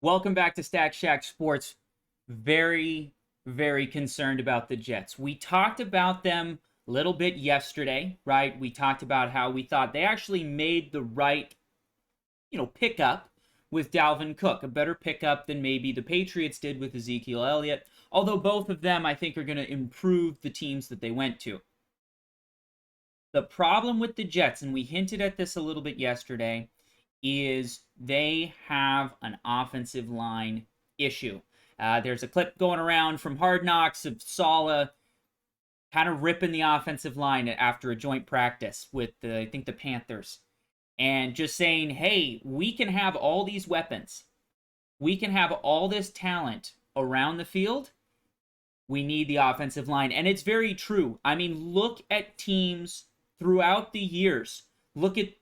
Welcome back to Stack Shack Sports. Very, very concerned about the Jets. We talked about them a little bit yesterday, right? We talked about how we thought they actually made the right, pickup with Dalvin Cook, a better pickup than maybe the Patriots did with Ezekiel Elliott. Although both of them, I think, are going to improve the teams that they went to. The problem with the Jets, and we hinted at this a little bit yesterday, is they have an offensive line issue. There's a clip going around from Hard Knocks of Saleh kind of ripping the offensive line after a joint practice with I think the Panthers, and just saying, hey, we can have all these weapons. We can have all this talent around the field. We need the offensive line. And it's very true. I mean, look at teams throughout the years. Look at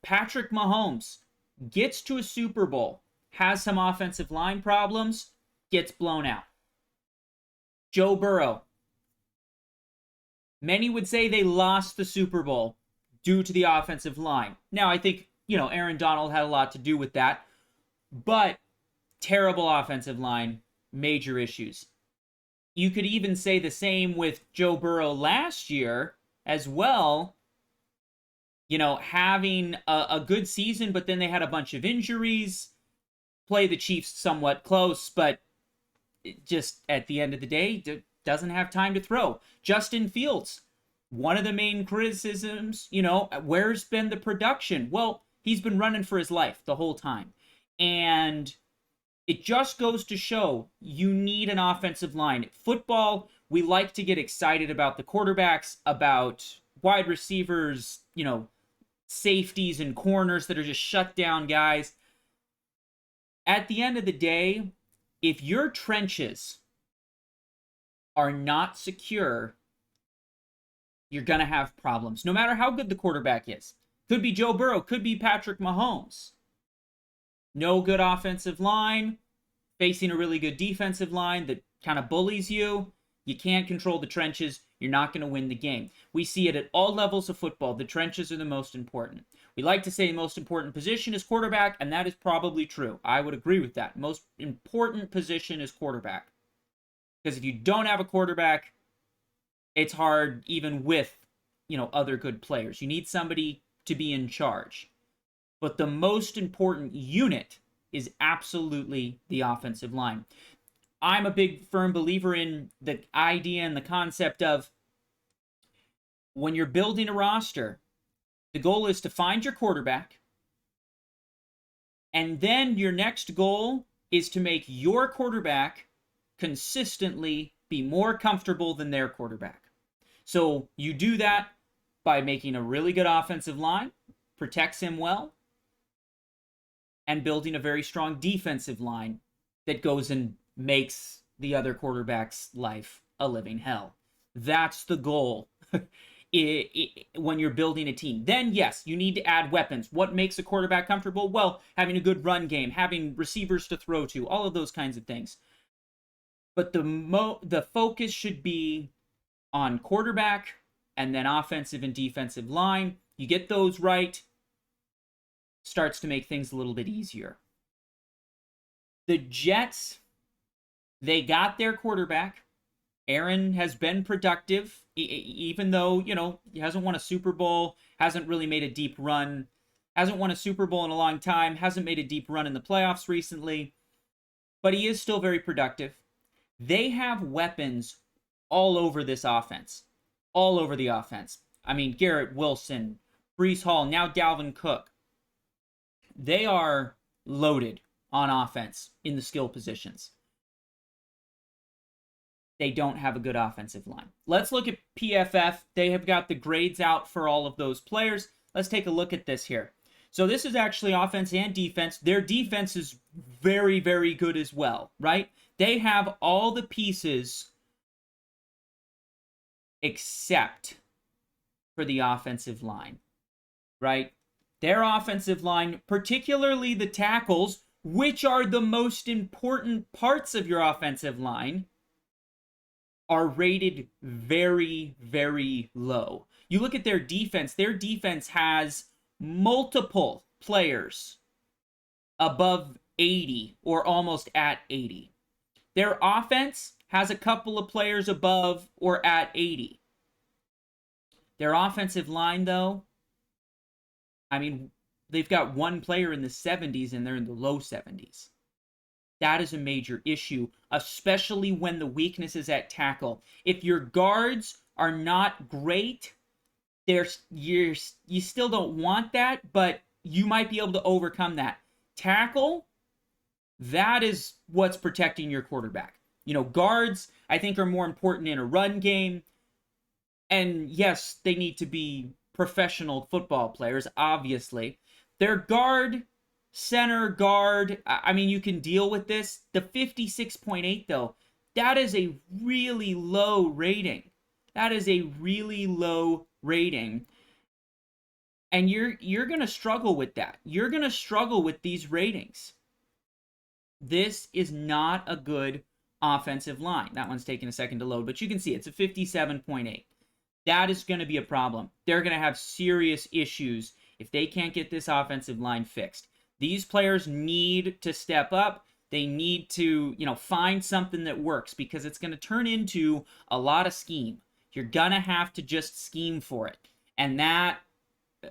Patrick Mahomes. Gets to a Super Bowl, has some offensive line problems, gets blown out. Joe Burrow. Many would say they lost the Super Bowl due to the offensive line. Now, I think, Aaron Donald had a lot to do with that, but terrible offensive line, major issues. You could even say the same with Joe Burrow last year as well. Having a good season, but then they had a bunch of injuries, play the Chiefs somewhat close, but just at the end of the day, doesn't have time to throw. Justin Fields, one of the main criticisms, where's been the production? Well, he's been running for his life the whole time. And it just goes to show you need an offensive line. Football, we like to get excited about the quarterbacks, about wide receivers, safeties and corners that are just shut down guys. At the end of the day, if your trenches are not secure, you're going to have problems, no matter how good the quarterback is. Could be Joe Burrow, could be Patrick Mahomes. No good offensive line, facing a really good defensive line that kind of bullies you. You can't control the trenches. You're not going to win the game. We see it at all levels of football. The trenches are the most important. We like to say the most important position is quarterback, and that is probably true. I would agree with that. Most important position is quarterback. Because if you don't have a quarterback, it's hard even with, other good players. You need somebody to be in charge. But the most important unit is absolutely the offensive line. I'm a big firm believer in the idea and the concept of when you're building a roster, the goal is to find your quarterback, and then your next goal is to make your quarterback consistently be more comfortable than their quarterback. So you do that by making a really good offensive line, protects him well, and building a very strong defensive line that goes and makes the other quarterback's life a living hell. That's the goal when you're building a team. Then, yes, you need to add weapons. What makes a quarterback comfortable? Well, having a good run game, having receivers to throw to, all of those kinds of things. But the focus should be on quarterback and then offensive and defensive line. You get those right, starts to make things a little bit easier. The Jets, they got their quarterback. Aaron has been productive, even though, he hasn't won a Super Bowl, hasn't really made a deep run, hasn't won a Super Bowl in a long time, hasn't made a deep run in the playoffs recently, but he is still very productive. They have weapons all over this offense, all over the offense. I mean, Garrett Wilson, Breece Hall, now Dalvin Cook. They are loaded on offense in the skill positions. They don't have a good offensive line. Let's look at PFF. They have got the grades out for all of those players. Let's take a look at this here. So this is actually offense and defense. Their defense is very, very good as well, right? They have all the pieces except for the offensive line, right? Their offensive line, particularly the tackles, which are the most important parts of your offensive line, are rated very, very low. You look at their defense has multiple players above 80 or almost at 80. Their offense has a couple of players above or at 80. Their offensive line, though, I mean, they've got one player in the 70s and they're in the low 70s. That is a major issue, especially when the weakness is at tackle. If your guards are not great, you still don't want that, but you might be able to overcome that. Tackle, that is what's protecting your quarterback. Guards, I think, are more important in a run game. And yes, they need to be professional football players, obviously. Their guard, center, guard, I mean, you can deal with this. The 56.8, though, that is a really low rating. That is a really low rating. And you're going to struggle with that. You're going to struggle with these ratings. This is not a good offensive line. That one's taking a second to load, but you can see it's a 57.8. That is going to be a problem. They're going to have serious issues if they can't get this offensive line fixed. These players need to step up. They need to, find something that works, because it's going to turn into a lot of scheme. You're going to have to just scheme for it. And that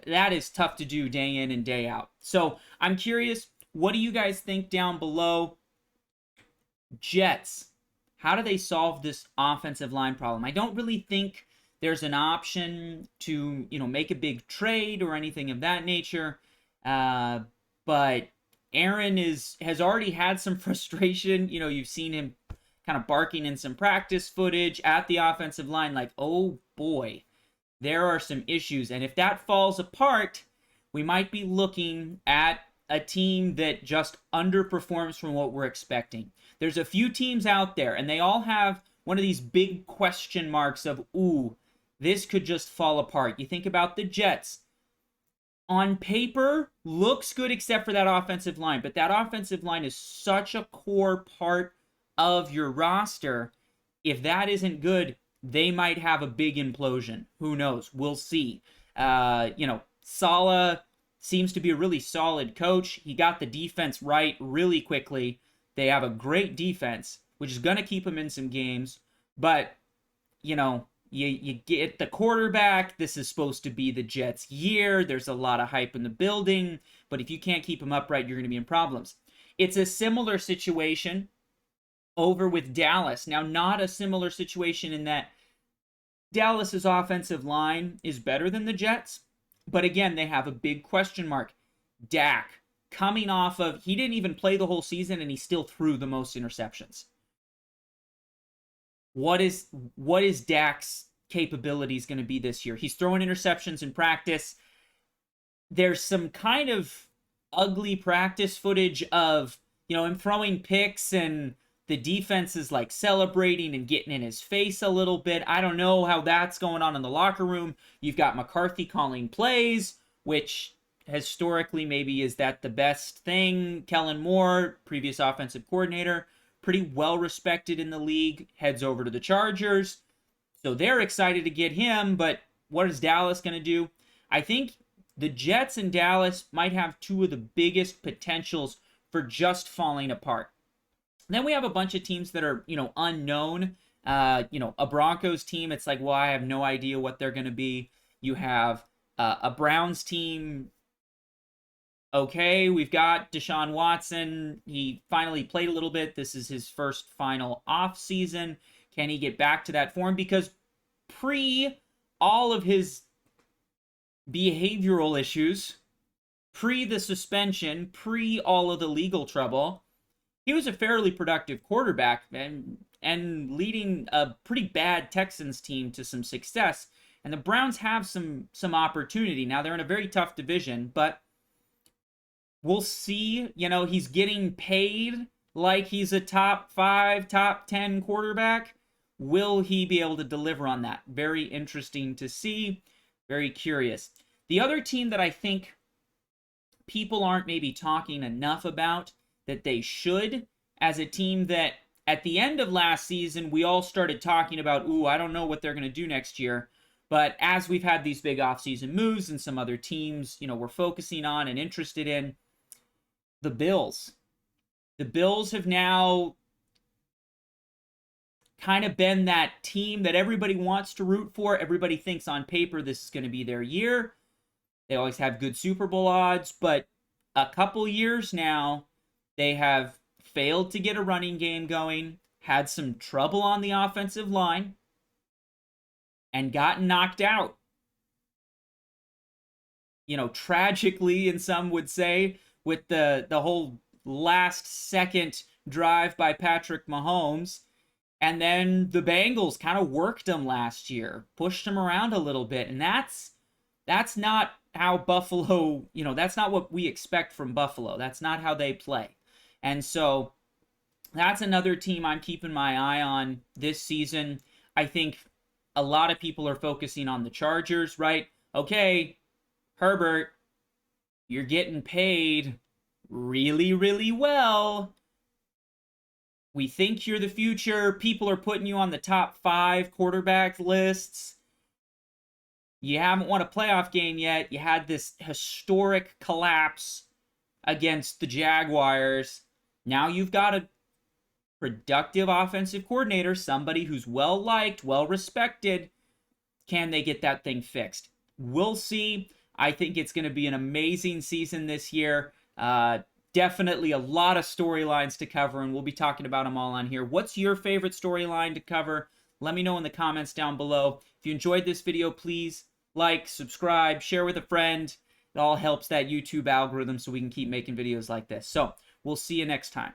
is tough to do day in and day out. So I'm curious, what do you guys think down below? Jets, how do they solve this offensive line problem? I don't really think there's an option to, make a big trade or anything of that nature. But Aaron has already had some frustration. You've seen him kind of barking in some practice footage at the offensive line like, oh boy, there are some issues. And if that falls apart, we might be looking at a team that just underperforms from what we're expecting. There's a few teams out there, and they all have one of these big question marks of, ooh, this could just fall apart. You think about the Jets. On paper, looks good except for that offensive line, but that offensive line is such a core part of your roster. If that isn't good, they might have a big implosion. Who knows? We'll see. Saleh seems to be a really solid coach. He got the defense right really quickly. They have a great defense, which is going to keep them in some games. But, you get the quarterback. This is supposed to be the Jets' year. There's a lot of hype in the building. But if you can't keep them upright, you're going to be in problems. It's a similar situation over with Dallas. Now, not a similar situation in that Dallas's offensive line is better than the Jets. But again, they have a big question mark. Dak, coming off of, he didn't even play the whole season and he still threw the most interceptions. What is Dak's capabilities going to be this year? He's throwing interceptions in practice. There's some kind of ugly practice footage of, him throwing picks and the defense is like celebrating and getting in his face a little bit. I don't know how that's going on in the locker room. You've got McCarthy calling plays, which historically maybe is that the best thing. Kellen Moore, previous offensive coordinator, pretty well respected in the league, heads over to the Chargers. So they're excited to get him, but what is Dallas going to do? I think the Jets and Dallas might have two of the biggest potentials for just falling apart. Then we have a bunch of teams that are, unknown. A Broncos team, it's like, well, I have no idea what they're going to be. You have a Browns team. Okay, we've got Deshaun Watson. He finally played a little bit. This is his first final off season. Can he get back to that form? Because pre all of his behavioral issues, pre the suspension, pre all of the legal trouble, he was a fairly productive quarterback and leading a pretty bad Texans team to some success. And the Browns have some opportunity. Now, they're in a very tough division, but we'll see. He's getting paid like he's a top 5, top 10 quarterback. Will he be able to deliver on that? Very interesting to see. Very curious. The other team that I think people aren't maybe talking enough about that they should, as a team that at the end of last season, we all started talking about, I don't know what they're going to do next year. But as we've had these big offseason moves and some other teams, we're focusing on and interested in, the Bills. The Bills have now kind of been that team that everybody wants to root for. Everybody thinks on paper this is going to be their year. They always have good Super Bowl odds, but a couple years now, they have failed to get a running game going, had some trouble on the offensive line, and gotten knocked out. Tragically, and some would say, with the whole last second drive by Patrick Mahomes. And then the Bengals kind of worked them last year, pushed them around a little bit. And that's not how Buffalo, that's not what we expect from Buffalo. That's not how they play. And so that's another team I'm keeping my eye on this season. I think a lot of people are focusing on the Chargers, right? Okay, Herbert, you're getting paid really, really well. We think you're the future. People are putting you on the top 5 quarterback lists. You haven't won a playoff game yet. You had this historic collapse against the Jaguars. Now you've got a productive offensive coordinator, somebody who's well-liked, well-respected. Can they get that thing fixed? We'll see. I think it's going to be an amazing season this year. Definitely a lot of storylines to cover, and we'll be talking about them all on here. What's your favorite storyline to cover? Let me know in the comments down below. If you enjoyed this video, please like, subscribe, share with a friend. It all helps that YouTube algorithm so we can keep making videos like this. So we'll see you next time.